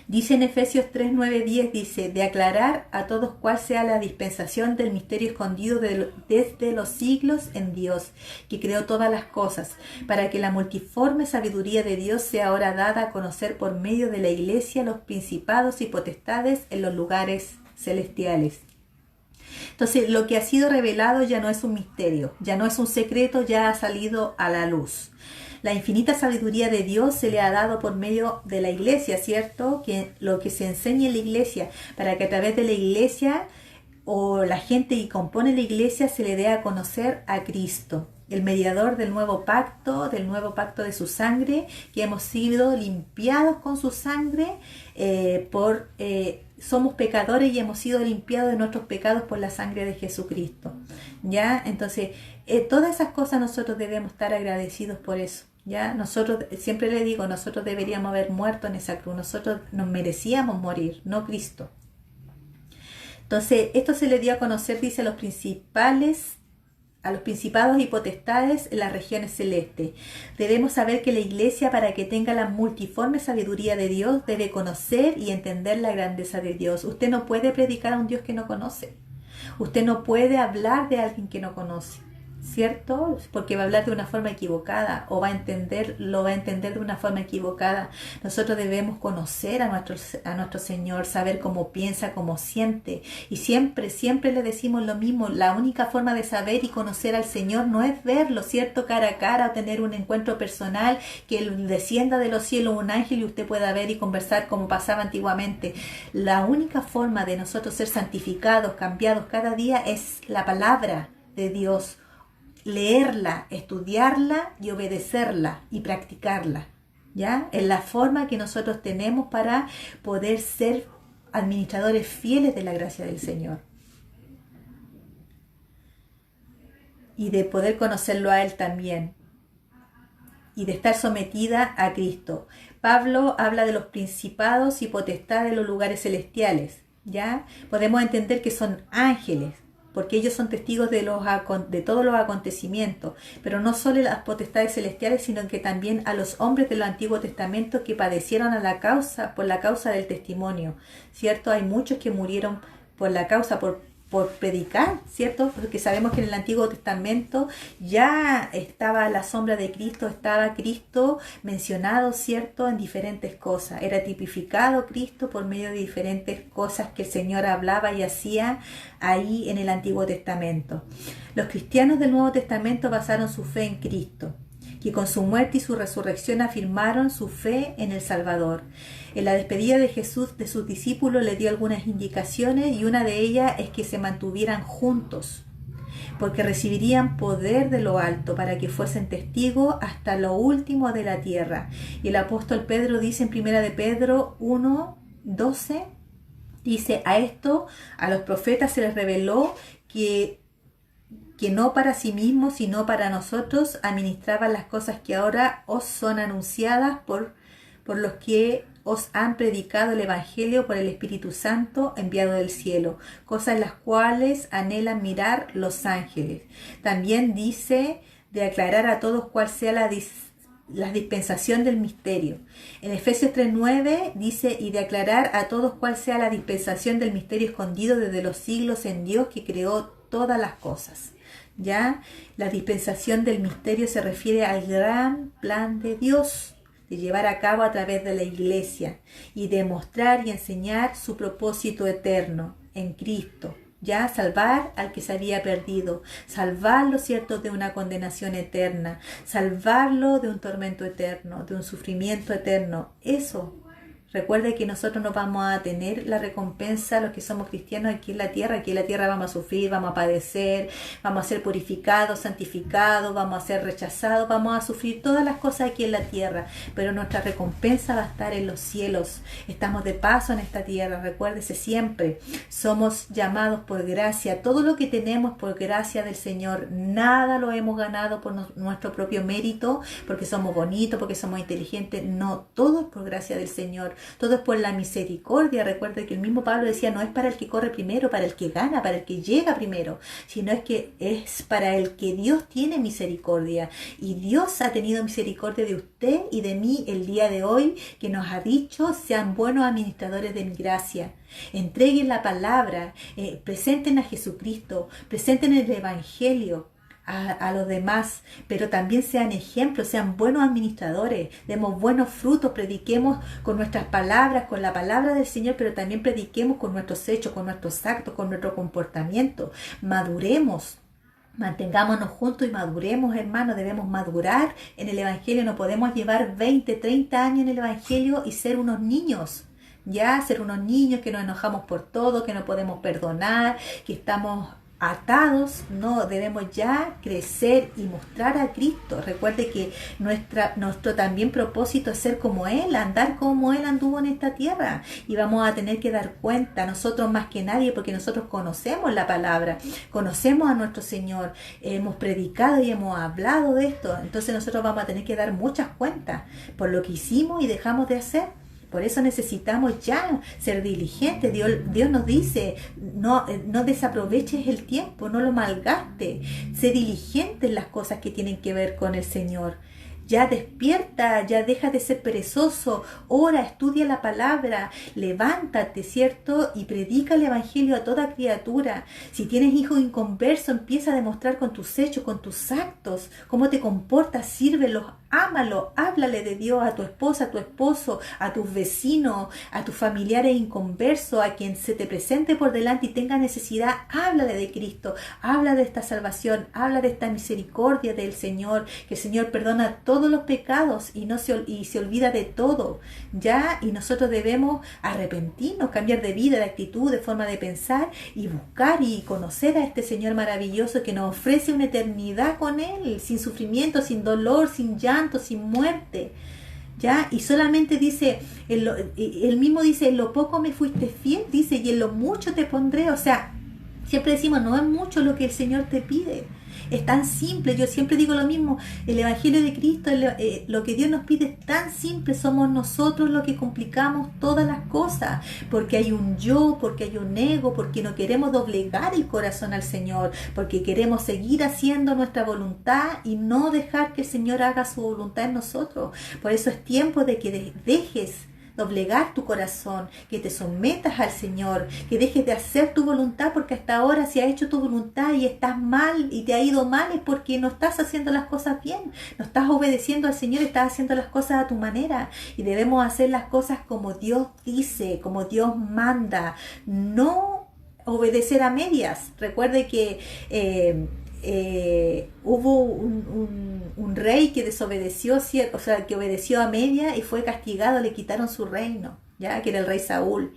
Dice en Efesios 3, 9, 10, dice, de aclarar a todos cuál sea la dispensación del misterio escondido desde los siglos en Dios, que creó todas las cosas, para que la multiforme sabiduría de Dios sea ahora dada a conocer por medio de la Iglesia los principados y potestades en los lugares celestiales. Entonces, lo que ha sido revelado ya no es un misterio, ya no es un secreto, ya ha salido a la luz. La infinita sabiduría de Dios se le ha dado por medio de la iglesia, ¿cierto? Que lo que se enseña en la iglesia, para que a través de la iglesia o la gente que compone la iglesia se le dé a conocer a Cristo, el mediador del nuevo pacto de su sangre, que hemos sido limpiados con su sangre somos pecadores y hemos sido limpiados de nuestros pecados por la sangre de Jesucristo. ¿Ya? Entonces, todas esas cosas nosotros debemos estar agradecidos por eso. ¿Ya? Nosotros, siempre le digo, nosotros deberíamos haber muerto en esa cruz. Nosotros nos merecíamos morir, no Cristo. Entonces, esto se le dio a conocer, dice, a los principados y potestades en las regiones celestes. Debemos saber que la iglesia, para que tenga la multiforme sabiduría de Dios, debe conocer y entender la grandeza de Dios. Usted no puede predicar a un Dios que no conoce. Usted no puede hablar de alguien que no conoce, ¿cierto? Porque va a hablar de una forma equivocada o lo va a entender de una forma equivocada. Nosotros debemos conocer a nuestro Señor, saber cómo piensa, cómo siente. Y siempre le decimos lo mismo. La única forma de saber y conocer al Señor no es verlo, ¿cierto? Cara a cara, o tener un encuentro personal, que Él descienda de los cielos un ángel y usted pueda ver y conversar como pasaba antiguamente. La única forma de nosotros ser santificados, cambiados cada día es la palabra de Dios. Leerla, estudiarla y obedecerla y practicarla, ¿ya? Es la forma que nosotros tenemos para poder ser administradores fieles de la gracia del Señor y de poder conocerlo a Él también y de estar sometida a Cristo. Pablo habla de los principados y potestades de los lugares celestiales, ¿ya? Podemos entender que son ángeles, porque ellos son testigos de todos los acontecimientos, pero no solo las potestades celestiales, sino que también a los hombres del Antiguo Testamento que padecieron por la causa del testimonio, ¿cierto? Hay muchos que murieron por la causa, por predicar, ¿cierto? Porque sabemos que en el Antiguo Testamento ya estaba la sombra de Cristo, estaba Cristo mencionado, ¿cierto? En diferentes cosas. Era tipificado Cristo por medio de diferentes cosas que el Señor hablaba y hacía ahí en el Antiguo Testamento. Los cristianos del Nuevo Testamento basaron su fe en Cristo, que con su muerte y su resurrección afirmaron su fe en el Salvador. En la despedida de Jesús de sus discípulos le dio algunas indicaciones y una de ellas es que se mantuvieran juntos, porque recibirían poder de lo alto para que fuesen testigos hasta lo último de la tierra. Y el apóstol Pedro dice en 1 de Pedro 1, 12, dice, a los profetas se les reveló que no para sí mismos, sino para nosotros, administraban las cosas que ahora os son anunciadas por los que os han predicado el Evangelio por el Espíritu Santo enviado del cielo, cosas las cuales anhelan mirar los ángeles. También dice de aclarar a todos cuál sea la dispensación del misterio. En Efesios 3:9 dice, y de aclarar a todos cuál sea la dispensación del misterio escondido desde los siglos en Dios que creó todas las cosas. ¿Ya? La dispensación del misterio se refiere al gran plan de Dios, de llevar a cabo a través de la iglesia y de mostrar y enseñar su propósito eterno en Cristo. Ya salvar al que se había perdido, salvarlo, ¿cierto?, de una condenación eterna, salvarlo de un tormento eterno, de un sufrimiento eterno. Eso. Recuerde que nosotros no vamos a tener la recompensa, los que somos cristianos aquí en la tierra. Aquí en la tierra vamos a sufrir, vamos a padecer, vamos a ser purificados, santificados, vamos a ser rechazados, vamos a sufrir todas las cosas aquí en la tierra. Pero nuestra recompensa va a estar en los cielos. Estamos de paso en esta tierra, recuérdese siempre. Somos llamados por gracia. Todo lo que tenemos por gracia del Señor. Nada lo hemos ganado por nuestro propio mérito, porque somos bonitos, porque somos inteligentes. No, todo es por gracia del Señor. todo es por la misericordia. Recuerde que el mismo Pablo decía, no es para el que corre primero, para el que gana, para el que llega primero, sino es que es para el que Dios tiene misericordia. Y Dios ha tenido misericordia de usted y de mí el día de hoy, que nos ha dicho, sean buenos administradores de mi gracia. Entreguen la palabra, presenten a Jesucristo, presenten el Evangelio a los demás, pero también sean ejemplos, sean buenos administradores, demos buenos frutos, prediquemos con nuestras palabras, con la palabra del Señor, pero también prediquemos con nuestros hechos, con nuestros actos, con nuestro comportamiento. Maduremos. Mantengámonos juntos y maduremos, hermanos. Debemos madurar en el Evangelio. No podemos llevar 20, 30 años en el Evangelio y ser unos niños. Ya, ser unos niños que nos enojamos por todo, que no podemos perdonar, que estamos atados. No, debemos ya crecer y mostrar a Cristo. Recuerde que nuestro también propósito es ser como Él, andar como Él anduvo en esta tierra. Y vamos a tener que dar cuenta, nosotros más que nadie, porque nosotros conocemos la palabra, conocemos a nuestro Señor, hemos predicado y hemos hablado de esto. Entonces nosotros vamos a tener que dar muchas cuentas por lo que hicimos y dejamos de hacer. Por eso necesitamos ya ser diligentes. Dios nos dice, no desaproveches el tiempo, no lo malgastes. Sé diligente en las cosas que tienen que ver con el Señor. Ya despierta, ya deja de ser perezoso, ora, estudia la palabra, levántate, ¿cierto? Y predica el Evangelio a toda criatura. Si tienes hijos inconversos, empieza a demostrar con tus hechos, con tus actos, cómo te comportas, sírvelos, ámalo, háblale de Dios a tu esposa, a tu esposo, a tus vecinos, a tus familiares inconversos, a quien se te presente por delante y tenga necesidad, háblale de Cristo, habla de esta salvación, habla de esta misericordia del Señor, que el Señor perdona todos los pecados y se olvida de todo, ¿ya? Y nosotros debemos arrepentirnos, cambiar de vida, de actitud, de forma de pensar y buscar y conocer a este Señor maravilloso que nos ofrece una eternidad con Él, sin sufrimiento, sin dolor, sin llanto, sin muerte, ¿ya? Y solamente dice, él mismo dice, en lo poco me fuiste fiel, dice, y en lo mucho te pondré. O sea, siempre decimos, no es mucho lo que el Señor te pide. Es tan simple, yo siempre digo lo mismo, el Evangelio de Cristo, lo que Dios nos pide es tan simple, somos nosotros los que complicamos todas las cosas, porque hay un yo, porque hay un ego, porque no queremos doblegar el corazón al Señor, porque queremos seguir haciendo nuestra voluntad y no dejar que el Señor haga su voluntad en nosotros. Por eso es tiempo de que dejes doblegar tu corazón, que te sometas al Señor, que dejes de hacer tu voluntad, porque hasta ahora si has hecho tu voluntad y estás mal y te ha ido mal es porque no estás haciendo las cosas bien, no estás obedeciendo al Señor, estás haciendo las cosas a tu manera, y debemos hacer las cosas como Dios dice, como Dios manda, no obedecer a medias. Recuerde que hubo un rey que desobedeció, o sea, que obedeció a media y fue castigado, le quitaron su reino, ya que era el rey Saúl,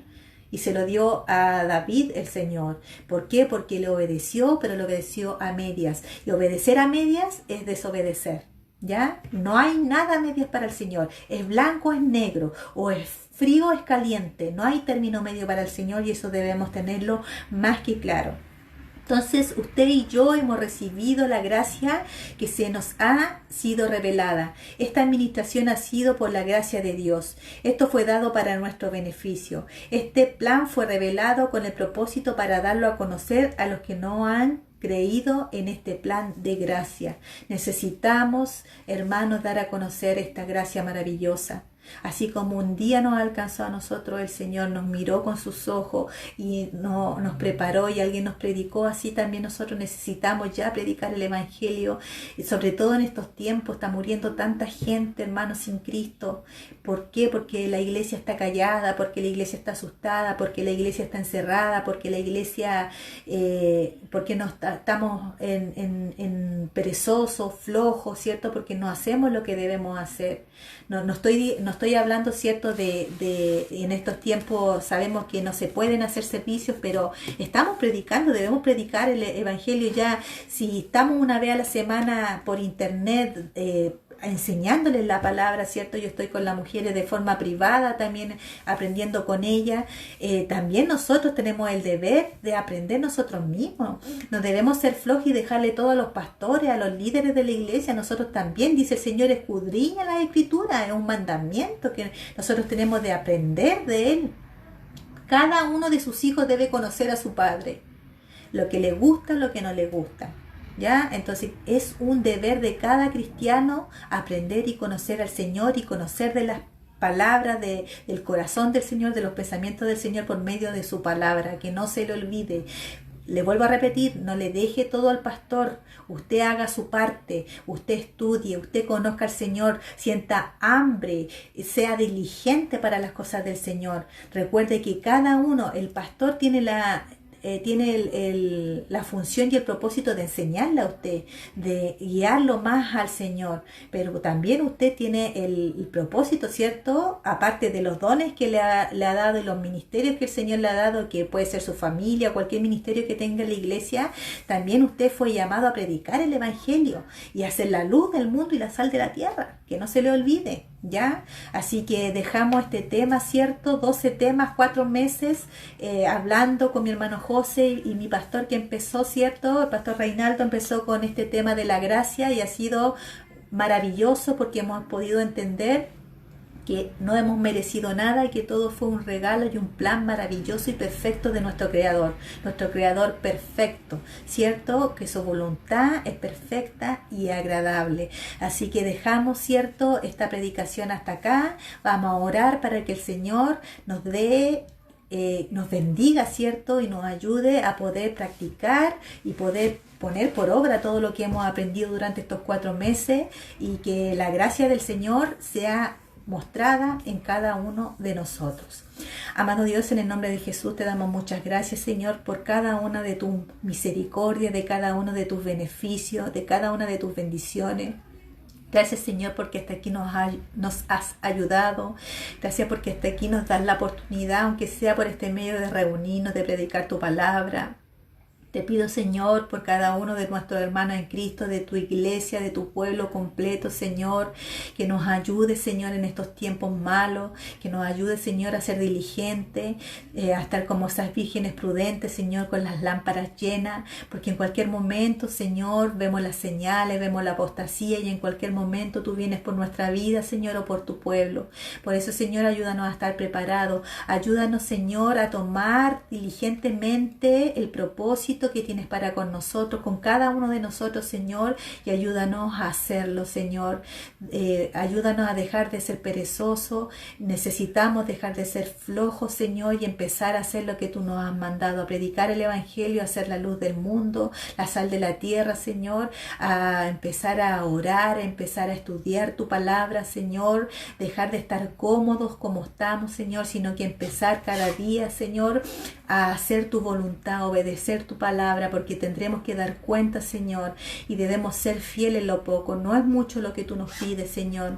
y se lo dio a David el Señor. ¿Por qué? Porque le obedeció, pero le obedeció a medias, y obedecer a medias es desobedecer, ¿ya? No hay nada a medias para el Señor, es blanco, es negro, o es frío, es caliente, no hay término medio para el Señor, y eso debemos tenerlo más que claro. Entonces usted y yo hemos recibido la gracia que se nos ha sido revelada. Esta administración ha sido por la gracia de Dios. Esto fue dado para nuestro beneficio. Este plan fue revelado con el propósito para darlo a conocer a los que no han creído en este plan de gracia. Necesitamos, hermanos, dar a conocer esta gracia maravillosa. Así como un día nos alcanzó a nosotros, el Señor nos miró con sus ojos y nos preparó y alguien nos predicó, así también nosotros necesitamos ya predicar el Evangelio, y sobre todo en estos tiempos está muriendo tanta gente, hermanos, sin Cristo. ¿Por qué? Porque la iglesia está callada, porque la iglesia está asustada, porque la iglesia está encerrada, porque la iglesia, porque no estamos en perezosos, flojos, ¿cierto? Porque no hacemos lo que debemos hacer. No estoy hablando, ¿cierto?, de en estos tiempos sabemos que no se pueden hacer servicios, pero estamos predicando, debemos predicar el Evangelio ya. Si estamos una vez a la semana por internet enseñándoles la palabra, ¿cierto? Yo estoy con las mujeres de forma privada también, aprendiendo con ellas. También nosotros tenemos el deber de aprender nosotros mismos. No debemos ser flojos y dejarle todo a los pastores, a los líderes de la iglesia. Nosotros también, dice el Señor, escudriña la Escritura, es un mandamiento que nosotros tenemos de aprender de Él. Cada uno de sus hijos debe conocer a su padre, lo que le gusta, lo que no le gusta. ¿Ya? Entonces es un deber de cada cristiano aprender y conocer al Señor y conocer de las palabras del corazón del Señor, de los pensamientos del Señor por medio de su palabra, que no se le olvide. Le vuelvo a repetir, no le deje todo al pastor, usted haga su parte, usted estudie, usted conozca al Señor, sienta hambre, sea diligente para las cosas del Señor. Recuerde que cada uno, el pastor tiene la función y el propósito de enseñarle a usted, de guiarlo más al Señor, pero también usted tiene el propósito, ¿cierto? Aparte de los dones que le ha dado y los ministerios que el Señor le ha dado, que puede ser su familia, cualquier ministerio que tenga en la iglesia, también usted fue llamado a predicar el Evangelio y a ser la luz del mundo y la sal de la tierra, que no se le olvide. ¿Ya? Así que dejamos este tema, ¿cierto? 12 temas, 4 meses, hablando con mi hermano José y mi pastor que empezó, ¿cierto? El pastor Reinaldo empezó con este tema de la gracia y ha sido maravilloso porque hemos podido entender que no hemos merecido nada y que todo fue un regalo y un plan maravilloso y perfecto de nuestro Creador perfecto, ¿cierto? Que su voluntad es perfecta y agradable. Así que dejamos, ¿cierto?, esta predicación hasta acá. Vamos a orar para que el Señor nos dé, nos bendiga, ¿cierto?, y nos ayude a poder practicar y poder poner por obra todo lo que hemos aprendido durante estos 4 meses y que la gracia del Señor sea mostrada en cada uno de nosotros. Amado Dios, en el nombre de Jesús te damos muchas gracias, Señor, por cada una de tus misericordias, de cada uno de tus beneficios, de cada una de tus bendiciones. Gracias, Señor, porque hasta aquí nos has ayudado. Gracias porque hasta aquí nos das la oportunidad, aunque sea por este medio, de reunirnos, de predicar tu palabra. Te pido, Señor, por cada uno de nuestros hermanos en Cristo, de tu iglesia, de tu pueblo completo, Señor, que nos ayude, Señor, en estos tiempos malos, que nos ayude, Señor, a ser diligentes, a estar como esas vírgenes prudentes, Señor, con las lámparas llenas, porque en cualquier momento, Señor, vemos las señales, vemos la apostasía y en cualquier momento tú vienes por nuestra vida, Señor, o por tu pueblo. Por eso, Señor, ayúdanos a estar preparados. Ayúdanos, Señor, a tomar diligentemente el propósito que tienes para con nosotros, con cada uno de nosotros, Señor, y ayúdanos a hacerlo, Señor. Ayúdanos a dejar de ser perezosos. Necesitamos dejar de ser flojos, Señor, y empezar a hacer lo que tú nos has mandado, a predicar el Evangelio, a ser la luz del mundo, la sal de la tierra, Señor, a empezar a orar, a empezar a estudiar tu palabra, Señor, dejar de estar cómodos como estamos, Señor, sino que empezar cada día, Señor, a hacer tu voluntad, a obedecer tu palabra, porque tendremos que dar cuenta, Señor, y debemos ser fieles en lo poco. No es mucho lo que tú nos pides, Señor.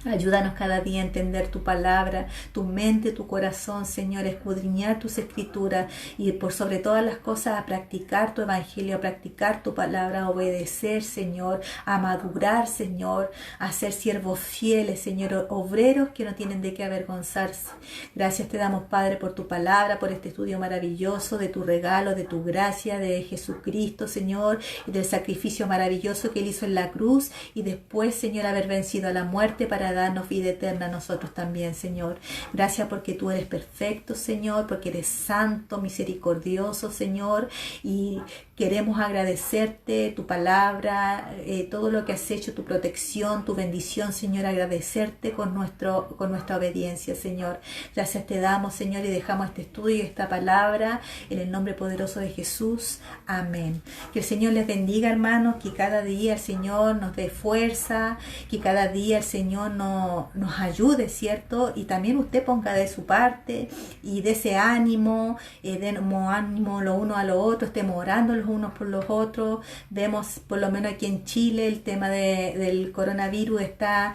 Ayúdanos cada día a entender tu palabra, tu mente, tu corazón, Señor, escudriñar tus escrituras y por sobre todas las cosas a practicar tu evangelio, a practicar tu palabra, a obedecer, Señor, a madurar, Señor, a ser siervos fieles, Señor, obreros que no tienen de qué avergonzarse. Gracias te damos, Padre, por tu palabra, por este estudio maravilloso, de tu regalo, de tu gracia, de Jesucristo, Señor, y del sacrificio maravilloso que Él hizo en la cruz y después, Señor, haber vencido a la muerte para darnos vida eterna a nosotros también, Señor. Gracias porque tú eres perfecto, Señor, porque eres santo, misericordioso, Señor, y queremos agradecerte tu palabra, todo lo que has hecho, tu protección, tu bendición, Señor, agradecerte con nuestra obediencia, Señor. Gracias te damos, Señor, y dejamos este estudio y esta palabra en el nombre poderoso de Jesús. Amén. Que el Señor les bendiga, hermanos, que cada día el Señor nos dé fuerza, que cada día el Señor nos ayude, ¿cierto? Y también usted ponga de su parte y de ese ánimo, demos ánimo lo uno a lo otro, estemos orando los unos por los otros. Vemos, por lo menos aquí en Chile, el tema del coronavirus está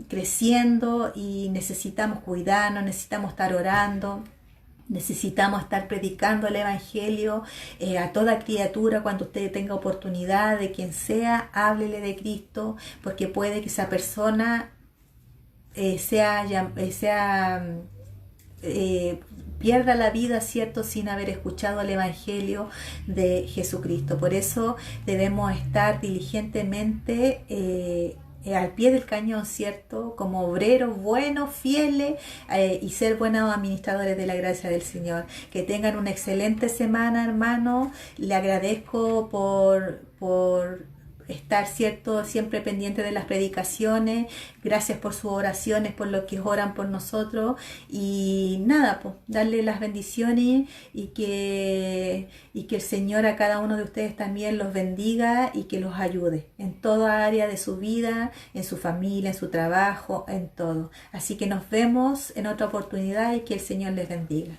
creciendo y necesitamos cuidarnos, necesitamos estar orando. Necesitamos estar predicando el Evangelio a toda criatura cuando usted tenga oportunidad, de quien sea, háblele de Cristo, porque puede que esa persona pierda la vida, ¿cierto?, sin haber escuchado el Evangelio de Jesucristo. Por eso debemos estar diligentemente al pie del cañón, ¿cierto?, como obreros buenos, fieles, y ser buenos administradores de la gracia del Señor. Que tengan una excelente semana, hermano. Le agradezco por estar, ¿cierto?, siempre pendiente de las predicaciones. Gracias por sus oraciones, por lo que oran por nosotros. Y nada, pues darle las bendiciones y que el Señor a cada uno de ustedes también los bendiga y que los ayude en toda área de su vida, en su familia, en su trabajo, en todo. Así que nos vemos en otra oportunidad y que el Señor les bendiga.